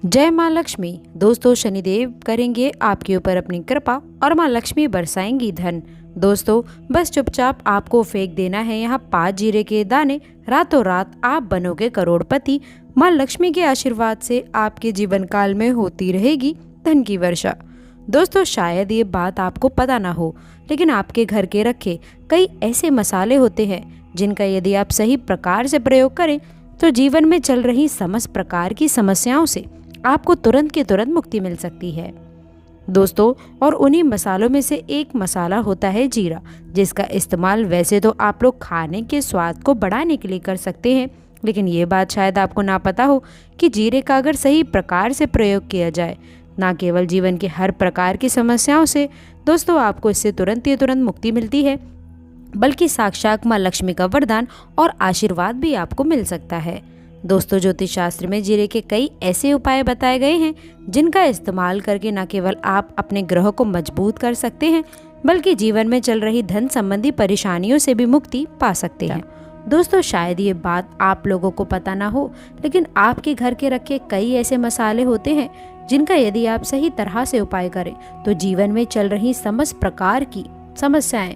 जय माँ लक्ष्मी। दोस्तों, शनिदेव करेंगे आपके ऊपर अपनी कृपा और माँ लक्ष्मी बरसाएंगी धन। दोस्तों, बस चुपचाप आपको फेंक देना है यहाँ 5 जीरे के दाने। रातों रात आप बनोगे करोड़पति। माँ लक्ष्मी के आशीर्वाद से आपके जीवन काल में होती रहेगी धन की वर्षा। दोस्तों, शायद ये बात आपको पता ना हो, लेकिन आपके घर के रखे कई ऐसे मसाले होते हैं जिनका यदि आप सही प्रकार से प्रयोग करें तो जीवन में चल रही समस्त प्रकार की समस्याओं से आपको तुरंत की तुरंत मुक्ति मिल सकती है। दोस्तों, और उन्हीं मसालों में से एक मसाला होता है जीरा, जिसका इस्तेमाल वैसे तो आप लोग खाने के स्वाद को बढ़ाने के लिए कर सकते हैं, लेकिन ये बात शायद आपको ना पता हो कि जीरे का अगर सही प्रकार से प्रयोग किया जाए, ना केवल जीवन के हर प्रकार की समस्याओं से दोस्तों आपको इससे तुरंत ही तुरंत मुक्ति मिलती है, बल्कि साक्षात माँ लक्ष्मी का वरदान और आशीर्वाद भी आपको मिल सकता है। दोस्तों, ज्योतिष शास्त्र में जीरे के कई ऐसे उपाय बताए गए हैं जिनका इस्तेमाल करके न केवल आप अपने ग्रह को मजबूत कर सकते हैं, बल्कि जीवन में चल रही धन संबंधी परेशानियों से भी मुक्ति पा सकते हैं। दोस्तों, शायद ये बात आप लोगों को पता ना हो, लेकिन आपके घर के रखे कई ऐसे मसाले होते हैं जिनका यदि आप सही तरह से उपाय करें तो जीवन में चल रही समस्त प्रकार की समस्याएं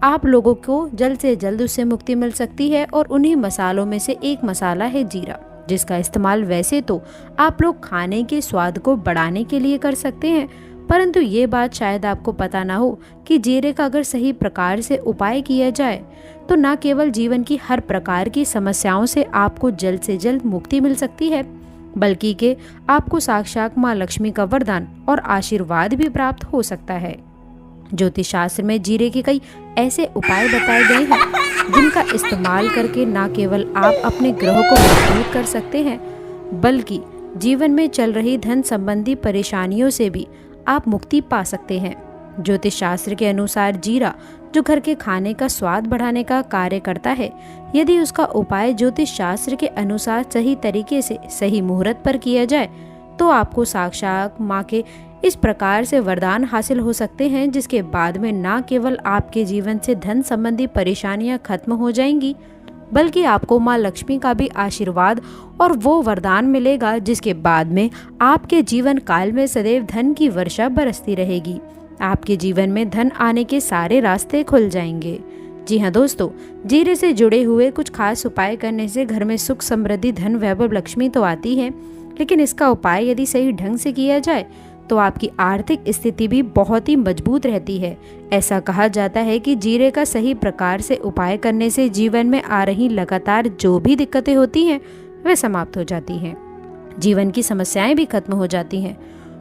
आप लोगों को जल्द से जल्द उससे मुक्ति मिल सकती है। और उन्हीं मसालों में से एक मसाला है जीरा, जिसका इस्तेमाल वैसे तो आप लोग खाने के स्वाद को बढ़ाने के लिए कर सकते हैं, परंतु ये बात शायद आपको पता ना हो कि जीरे का अगर सही प्रकार से उपाय किया जाए तो न केवल जीवन की हर प्रकार की समस्याओं से आपको जल्द से जल्द मुक्ति मिल सकती है, बल्कि के आपको साक्षात माँ लक्ष्मी का वरदान और आशीर्वाद भी प्राप्त हो सकता है। ज्योतिष शास्त्र में जीरे के कई ऐसे उपाय बताए गए हैं जिनका इस्तेमाल करके न केवल आप अपने ग्रह को मजबूत कर सकते हैं, बल्कि जीवन में चल रही धन संबंधी परेशानियों से भी आप मुक्ति पा सकते हैं। ज्योतिष शास्त्र के अनुसार जीरा, जो घर के खाने का स्वाद बढ़ाने का कार्य करता है, यदि उसका उपाय ज्योतिष शास्त्र के अनुसार सही तरीके से सही मुहूर्त पर किया जाए तो आपको साक्षात माँ के इस प्रकार से वरदान हासिल हो सकते हैं, जिसके बाद में न केवल आपके जीवन से धन संबंधी परेशानियां खत्म हो जाएंगी, बल्कि आपको माँ लक्ष्मी का भी आशीर्वाद और वो वरदान मिलेगा, जिसके बाद में आपके जीवन काल में सदैव धन की वर्षा बरसती रहेगी। आपके जीवन में धन आने के सारे रास्ते खुल जाएंगे। जी हाँ दोस्तों, जीरे से जुड़े हुए कुछ खास उपाय करने से घर में सुख समृद्धि धन वैभव लक्ष्मी तो आती है, लेकिन इसका उपाय यदि सही ढंग से किया जाए तो आपकी आर्थिक स्थिति भी बहुत ही मजबूत रहती है। ऐसा कहा जाता है कि जीरे का सही प्रकार से उपाय करने से जीवन में आ रही लगातार जो भी दिक्कतें होती हैं वे समाप्त हो जाती हैं, जीवन की समस्याएं भी खत्म हो जाती हैं।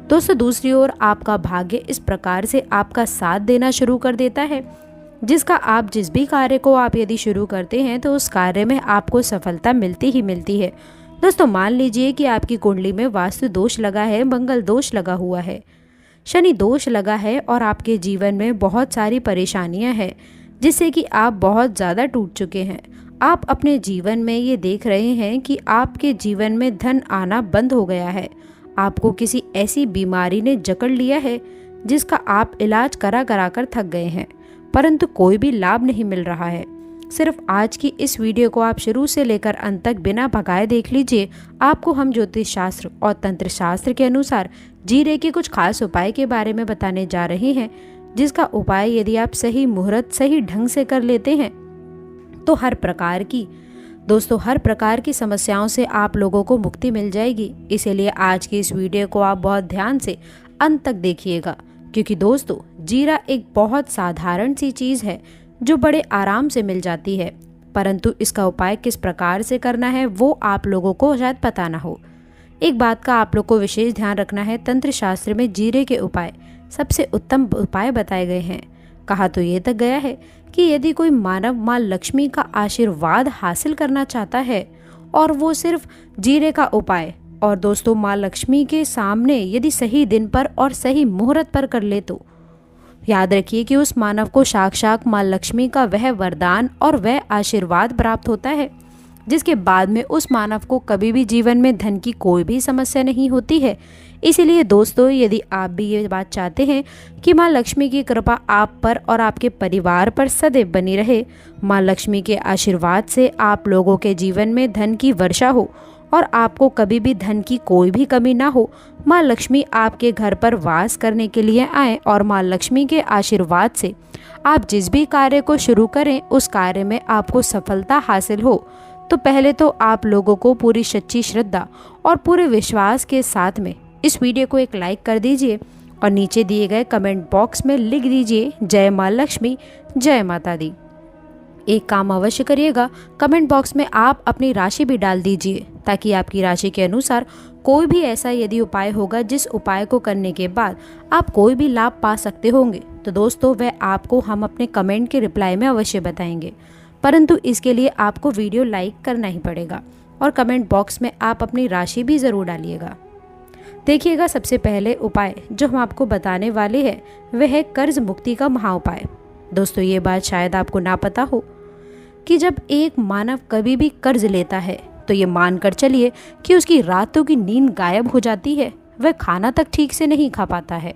दोस्तों, दूसरी ओर आपका भाग्य इस प्रकार से आपका साथ देना शुरू कर देता है, जिसका आप जिस भी कार्य को आप यदि शुरू करते हैं तो उस कार्य में आपको सफलता मिलती ही मिलती है। दोस्तों, मान लीजिए कि आपकी कुंडली में वास्तु दोष लगा है, मंगल दोष लगा हुआ है, शनि दोष लगा है और आपके जीवन में बहुत सारी परेशानियां हैं, जिससे कि आप बहुत ज़्यादा टूट चुके हैं। आप अपने जीवन में ये देख रहे हैं कि आपके जीवन में धन आना बंद हो गया है, आपको किसी ऐसी बीमारी ने जकड़ लिया है जिसका आप इलाज करा करा कर थक गए हैं, परंतु कोई भी लाभ नहीं मिल रहा है। सिर्फ आज की इस वीडियो को आप शुरू से लेकर अंत तक बिना भगाए देख लीजिए। आपको हम ज्योतिष शास्त्र और तंत्र शास्त्र के अनुसार जीरे के कुछ खास उपाय के बारे में बताने जा रहे हैं, जिसका उपाय यदि आप सही मुहूर्त सही ढंग से कर लेते हैं तो हर प्रकार की समस्याओं से आप लोगों को मुक्ति मिल जाएगी। इसीलिए आज की इस वीडियो को आप बहुत ध्यान से अंत तक देखिएगा, क्योंकि दोस्तों जीरा एक बहुत साधारण सी चीज़ है जो बड़े आराम से मिल जाती है, परंतु इसका उपाय किस प्रकार से करना है वो आप लोगों को शायद पता ना हो। एक बात का आप लोग को विशेष ध्यान रखना है, तंत्र शास्त्र में जीरे के उपाय सबसे उत्तम उपाय बताए गए हैं। कहा तो ये तक गया है कि यदि कोई मानव माँ लक्ष्मी का आशीर्वाद हासिल करना चाहता है और वो सिर्फ जीरे का उपाय और दोस्तों माँ लक्ष्मी के सामने यदि सही दिन पर और सही मुहूर्त पर कर ले तो याद रखिए कि उस मानव को साक्षात माँ लक्ष्मी का वह वरदान और वह आशीर्वाद प्राप्त होता है, जिसके बाद में उस मानव को कभी भी जीवन में धन की कोई भी समस्या नहीं होती है। इसीलिए दोस्तों, यदि आप भी ये बात चाहते हैं कि माँ लक्ष्मी की कृपा आप पर और आपके परिवार पर सदैव बनी रहे, माँ लक्ष्मी के आशीर्वाद से आप लोगों के जीवन में धन की वर्षा हो और आपको कभी भी धन की कोई भी कमी ना हो। माँ लक्ष्मी आपके घर पर वास करने के लिए आए और माँ लक्ष्मी के आशीर्वाद से आप जिस भी कार्य को शुरू करें उस कार्य में आपको सफलता हासिल हो। तो पहले तो आप लोगों को पूरी सच्ची श्रद्धा और पूरे विश्वास के साथ में इस वीडियो को एक लाइक कर दीजिए और नीचे दिए गए कमेंट बॉक्स में लिख दीजिए जय माँ लक्ष्मी, जय माता दी। एक काम अवश्य करिएगा, कमेंट बॉक्स में आप अपनी राशि भी डाल दीजिए ताकि आपकी राशि के अनुसार कोई भी ऐसा यदि उपाय होगा जिस उपाय को करने के बाद आप कोई भी लाभ पा सकते होंगे तो दोस्तों वह आपको हम अपने कमेंट के रिप्लाई में अवश्य बताएंगे। परंतु इसके लिए आपको वीडियो लाइक करना ही पड़ेगा और कमेंट बॉक्स में आप अपनी राशि भी ज़रूर डालिएगा। देखिएगा, सबसे पहले उपाय जो हम आपको बताने वाले हैं वह है कर्ज मुक्ति का महाउपाय। दोस्तों ये बात शायद आपको ना पता हो कि जब एक मानव कभी भी कर्ज लेता है तो ये मानकर चलिए कि उसकी रातों की नींद गायब हो जाती है, वह खाना तक ठीक से नहीं खा पाता है,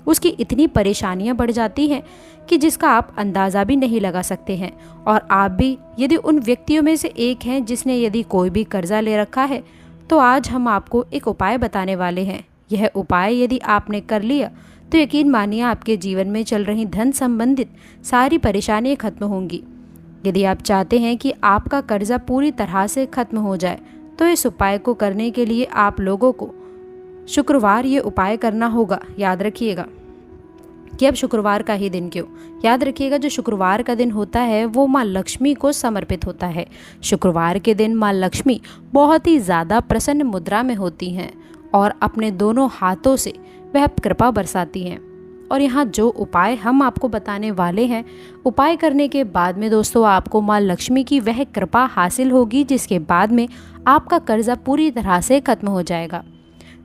उसकी इतनी परेशानियां बढ़ जाती हैं कि जिसका आप अंदाज़ा भी नहीं लगा सकते हैं। और आप भी यदि उन व्यक्तियों में से एक हैं जिसने यदि कोई भी कर्जा ले रखा है तो आज हम आपको एक उपाय बताने वाले हैं। यह उपाय यदि आपने कर लिया तो यकीन मानिए आपके जीवन में चल रही धन संबंधित सारी परेशानियां खत्म होंगी। यदि आप चाहते हैं कि आपका कर्जा पूरी तरह से खत्म हो जाए तो इस उपाय को करने के लिए आप लोगों को शुक्रवार ये उपाय करना होगा। याद रखिएगा कि अब शुक्रवार का ही दिन क्यों, याद रखिएगा जो शुक्रवार का दिन होता है वो माँ लक्ष्मी को समर्पित होता है। शुक्रवार के दिन माँ लक्ष्मी बहुत ही ज़्यादा प्रसन्न मुद्रा में होती हैं और अपने दोनों हाथों से वह कृपा बरसाती हैं। और यहाँ जो उपाय हम आपको बताने वाले हैं, उपाय करने के बाद में दोस्तों आपको माँ लक्ष्मी की वह कृपा हासिल होगी जिसके बाद में आपका कर्जा पूरी तरह से खत्म हो जाएगा।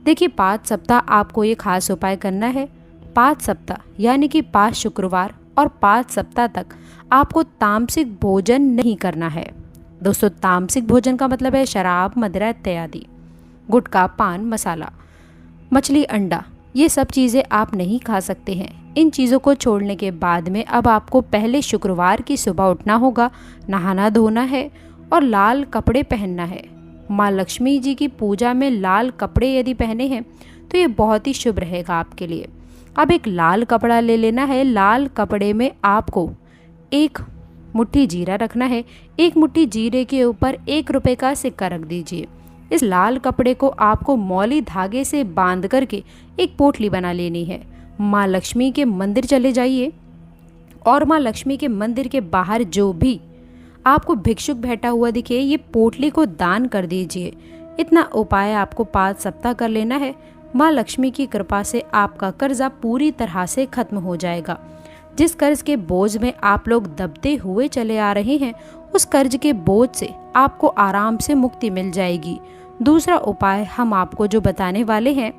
देखिए 5 सप्ताह आपको ये खास उपाय करना है। 5 सप्ताह यानी कि 5 शुक्रवार और 5 सप्ताह तक आपको तामसिक भोजन नहीं करना है। दोस्तों तामसिक भोजन का मतलब है शराब, मदिरा इत्यादि, गुटखा, पान मसाला, मछली, अंडा, ये सब चीज़ें आप नहीं खा सकते हैं। इन चीज़ों को छोड़ने के बाद में अब आपको पहले शुक्रवार की सुबह उठना होगा, नहाना धोना है और लाल कपड़े पहनना है। माँ लक्ष्मी जी की पूजा में लाल कपड़े यदि पहने हैं तो ये बहुत ही शुभ रहेगा आपके लिए। अब एक लाल कपड़ा ले लेना है। लाल कपड़े में आपको 1 मुट्ठी जीरा रखना है। 1 मुट्ठी जीरे के ऊपर 1 रुपये का सिक्का रख दीजिए। इस लाल कपड़े को आपको मौली धागे से बांध करके एक पोटली बना लेनी है। माँ लक्ष्मी के मंदिर चले जाइए और माँ लक्ष्मी के मंदिर के बाहर जो भी आपको भिक्षुक बैठा हुआ दिखे ये पोटली को दान कर दीजिए। इतना उपाय आपको 5 सप्ताह कर लेना है। माँ लक्ष्मी की कृपा से आपका कर्जा पूरी तरह से खत्म हो जाएगा। जिस कर्ज के बोझ में आप लोग दबते हुए चले आ रहे हैं उस कर्ज के बोझ से आपको आराम से मुक्ति मिल जाएगी। दूसरा उपाय हम आपको जो बताने वाले हैं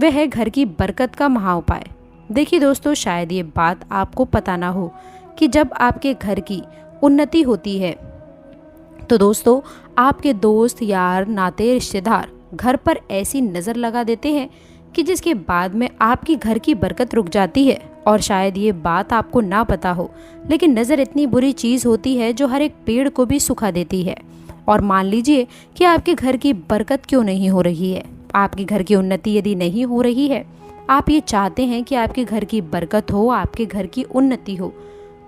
वह है घर की बरकत का महाउपाय। देखिए दोस्तों, शायद ये बात आपको पता ना हो कि जब आपके घर की उन्नति होती है तो दोस्तों आपके दोस्त, यार, नाते, रिश्तेदार घर पर ऐसी नज़र लगा देते हैं कि जिसके बाद में आपकी घर की बरकत रुक जाती है। और शायद ये बात आपको ना पता हो लेकिन नज़र इतनी बुरी चीज़ होती है जो हर एक पेड़ को भी सुखा देती है। और मान लीजिए कि आपके घर की बरकत क्यों नहीं हो रही है, आपके घर की उन्नति यदि नहीं हो रही है, आप ये चाहते हैं कि आपके घर की बरकत हो, आपके घर की उन्नति हो,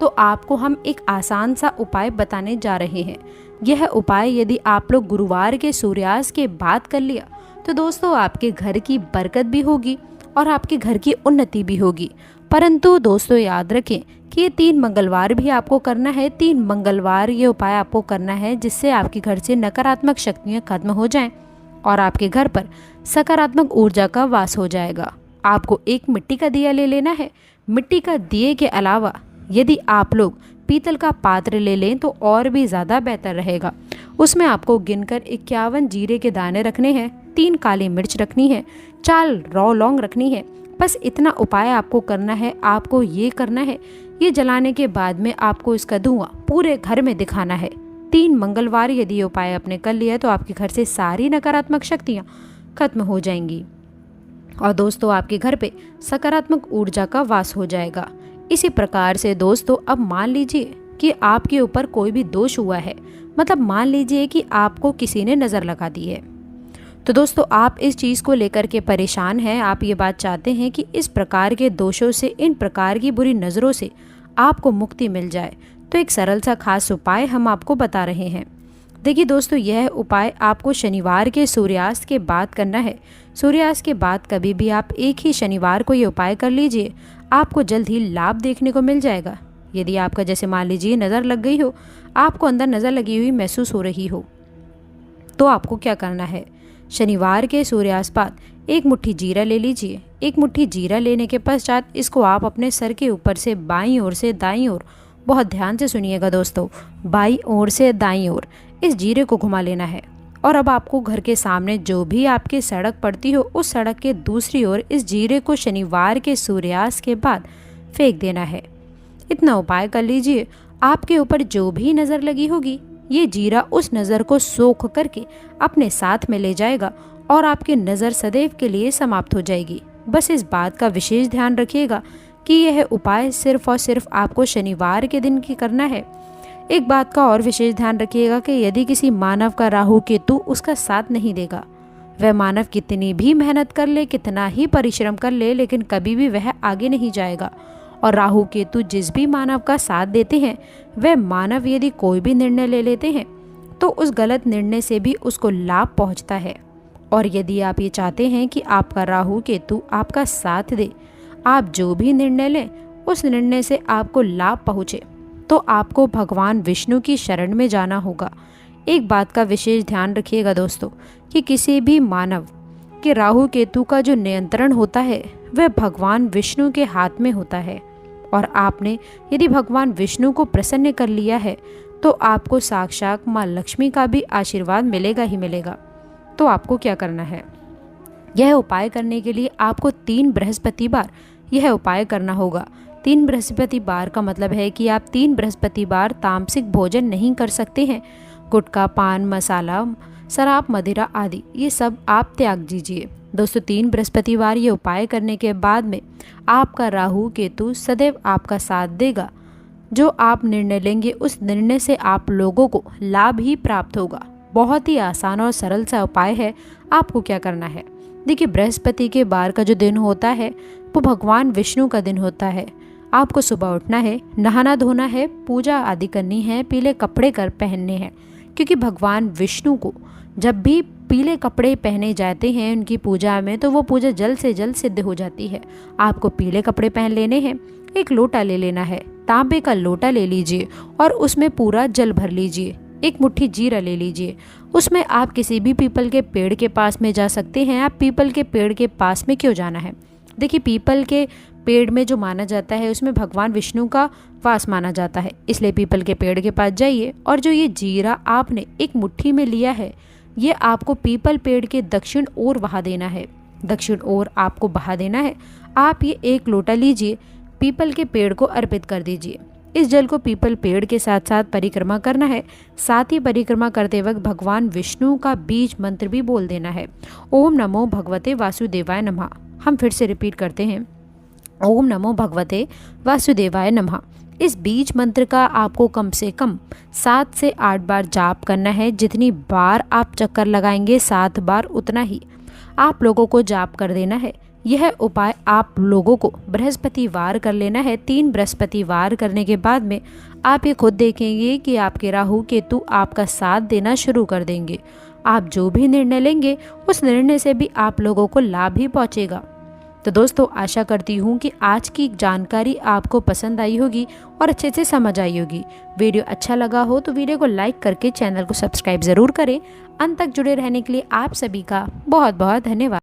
तो आपको हम एक आसान सा उपाय बताने जा रहे हैं। यह उपाय यदि आप लोग गुरुवार के सूर्यास्त के बाद कर लिया तो दोस्तों आपके घर की बरकत भी होगी और आपके घर की उन्नति भी होगी। परंतु दोस्तों याद रखें कि ये 3 मंगलवार भी आपको करना है। 3 मंगलवार ये उपाय आपको करना है जिससे आपके घर से नकारात्मक शक्तियाँ खत्म हो जाएं और आपके घर पर सकारात्मक ऊर्जा का वास हो जाएगा। आपको एक मिट्टी का दिया ले लेना है। मिट्टी का दिए के अलावा यदि आप लोग पीतल का पात्र ले लें तो और भी ज़्यादा बेहतर रहेगा। उसमें आपको गिनकर 51 जीरे के दाने रखने हैं, 3 काली मिर्च रखनी है, 4 रॉ लौंग रखनी है। बस इतना उपाय आपको करना है। आपको ये करना है, ये जलाने के बाद में आपको इसका धुआं पूरे घर में दिखाना है। 3 मंगलवार यदि ये उपाय आपने कर लिया तो आपके घर से सारी नकारात्मक शक्तियाँ खत्म हो जाएंगी और दोस्तों आपके घर पे सकारात्मक ऊर्जा का वास हो जाएगा। इसी प्रकार से दोस्तों अब मान लीजिए कि आपके ऊपर कोई भी दोष हुआ है, मतलब मान लीजिए कि आपको किसी ने नज़र लगा दी है तो दोस्तों आप इस चीज़ को लेकर के परेशान हैं, आप ये बात चाहते हैं कि इस प्रकार के दोषों से, इन प्रकार की बुरी नज़रों से आपको मुक्ति मिल जाए, तो एक सरल सा खास उपाय हम आपको बता रहे हैं। देखिए दोस्तों, यह उपाय आपको शनिवार के सूर्यास्त के बाद करना है। सूर्यास्त के बाद कभी भी आप एक ही शनिवार को ये उपाय कर लीजिए, आपको जल्द ही लाभ देखने को मिल जाएगा। यदि आपका जैसे मान लीजिए नज़र लग गई हो, आपको अंदर नज़र लगी हुई महसूस हो रही हो, तो आपको क्या करना है, शनिवार के सूर्यास्त बाद एक मुट्ठी जीरा ले लीजिए। एक मुट्ठी जीरा लेने के पश्चात इसको आप अपने सर के ऊपर से बाईं ओर से दाईं ओर, बहुत ध्यान से सुनिएगा दोस्तों, बाईं ओर से दाईं ओर इस जीरे को घुमा लेना है। और अब आपको घर के सामने जो भी आपकी सड़क पड़ती हो, उस सड़क के दूसरी ओर इस जीरे को शनिवार के सूर्यास्त के बाद फेंक देना है। इतना उपाय कर लीजिए, आपके ऊपर जो भी नज़र लगी होगी, ये जीरा उस नज़र को सोख करके अपने साथ में ले जाएगा और आपकी नज़र सदैव के लिए समाप्त हो जाएगी। बस इस बात का विशेष ध्यान रखिएगा कि यह उपाय सिर्फ और सिर्फ आपको शनिवार के दिन की करना है। एक बात का और विशेष ध्यान रखिएगा कि यदि किसी मानव का राहु केतु उसका साथ नहीं देगा, वह मानव कितनी भी मेहनत कर ले, कितना ही परिश्रम कर ले, लेकिन कभी भी वह आगे नहीं जाएगा। और राहु केतु जिस भी मानव का साथ देते हैं, वह मानव यदि कोई भी निर्णय ले लेते हैं तो उस गलत निर्णय से भी उसको लाभ पहुंचता है। और यदि आप ये चाहते हैं कि आपका राहु केतु आपका साथ दे, आप जो भी निर्णय लें उस निर्णय से आपको लाभ पहुँचे, तो आपको भगवान विष्णु की शरण में जाना होगा। एक बात का विशेष ध्यान रखिएगा दोस्तों कि किसी भी मानव के राहु केतु का जो नियंत्रण होता है वह भगवान विष्णु के हाथ में होता है। और आपने यदि भगवान विष्णु को प्रसन्न कर लिया है तो आपको साक्षात माँ लक्ष्मी का भी आशीर्वाद मिलेगा ही मिलेगा। तो आपको क्या करना है, यह उपाय करने के लिए आपको 3 बृहस्पतिवार यह उपाय करना होगा। 3 बृहस्पतिवार का मतलब है कि आप 3 बृहस्पतिवार तामसिक भोजन नहीं कर सकते हैं। गुटखा, पान मसाला, शराब, मदिरा आदि ये सब आप त्याग दीजिए। दोस्तों 3 बृहस्पतिवार ये उपाय करने के बाद में आपका राहु केतु सदैव आपका साथ देगा। जो आप निर्णय लेंगे उस निर्णय से आप लोगों को लाभ ही प्राप्त होगा। बहुत ही आसान और सरल सा उपाय है। आपको क्या करना है, देखिए बृहस्पति के बार का जो दिन होता है वो भगवान विष्णु का दिन होता है। आपको सुबह उठना है, नहाना धोना है, पूजा आदि करनी है, पीले कपड़े पहनने हैं, क्योंकि भगवान विष्णु को जब भी पीले कपड़े पहने जाते हैं उनकी पूजा में, तो वो पूजा जल्द से जल्द सिद्ध हो जाती है। आपको पीले कपड़े पहन लेने हैं, एक लोटा ले लेना है, तांबे का लोटा ले लीजिए और उसमें पूरा जल भर लीजिए। एक मुट्ठी जीरा ले लीजिए, उसमें आप किसी भी पीपल के पेड़ के पास में जा सकते हैं। आप पीपल के पेड़ के पास में क्यों जाना है, देखिए पीपल के पेड़ में जो माना जाता है उसमें भगवान विष्णु का वास माना जाता है, इसलिए पीपल के पेड़ के पास जाइए। और जो ये जीरा आपने एक मुट्ठी में लिया है, ये आपको पीपल पेड़ के दक्षिण ओर बहा देना है। दक्षिण ओर आपको बहा देना है। आप ये एक लोटा लीजिए, पीपल के पेड़ को अर्पित कर दीजिए। इस जल को पीपल पेड़ के साथ साथ परिक्रमा करना है। साथ ही परिक्रमा करते वक्त भगवान विष्णु का बीज मंत्र भी बोल देना है, ओम नमो भगवते वासुदेवाय नमः। हम फिर से रिपीट करते हैं, ओम नमो भगवते वासुदेवाय नमः। इस बीज मंत्र का आपको कम से कम 7 से 8 बार जाप करना है। जितनी बार आप चक्कर लगाएंगे 7 बार उतना ही आप लोगों को जाप कर देना है। यह उपाय आप लोगों को बृहस्पतिवार कर लेना है। 3 बृहस्पतिवार करने के बाद में आप ये खुद देखेंगे कि आपके राहु केतु आपका साथ देना शुरू कर देंगे। आप जो भी निर्णय लेंगे उस निर्णय से भी आप लोगों को लाभ ही पहुंचेगा। तो दोस्तों आशा करती हूँ कि आज की जानकारी आपको पसंद आई होगी और अच्छे से समझ आई होगी। वीडियो अच्छा लगा हो तो वीडियो को लाइक करके चैनल को सब्सक्राइब ज़रूर करें। अंत तक जुड़े रहने के लिए आप सभी का बहुत बहुत धन्यवाद।